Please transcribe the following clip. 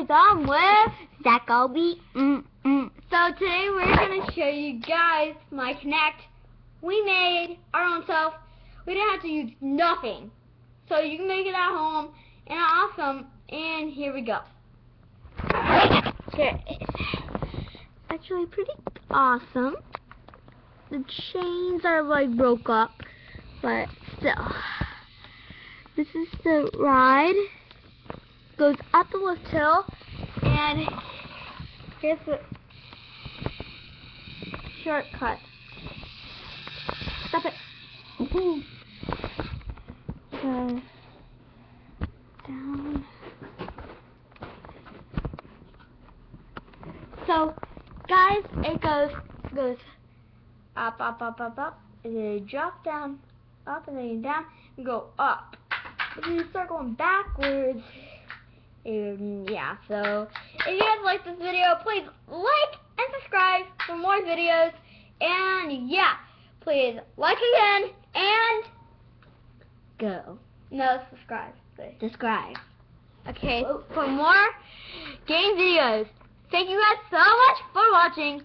I'm with Zakobi. So today we're going to show you guys my knex. We made our own self. We didn't have to use nothing. So you can make it at home and awesome. And here we go. Here it is. Actually pretty awesome. The chains are like broke up, but still. This is the ride. Goes up the lift hill, and here's the shortcut. Stop it. Down. So, guys, it goes up, and then you drop down, up, and then you down, and go up. And then you start going backwards. Yeah, so if you guys like this video, please like and subscribe for more videos. And yeah, please like again and Go. no, subscribe. Please. Subscribe. Okay, for more game videos. Thank you guys so much for watching.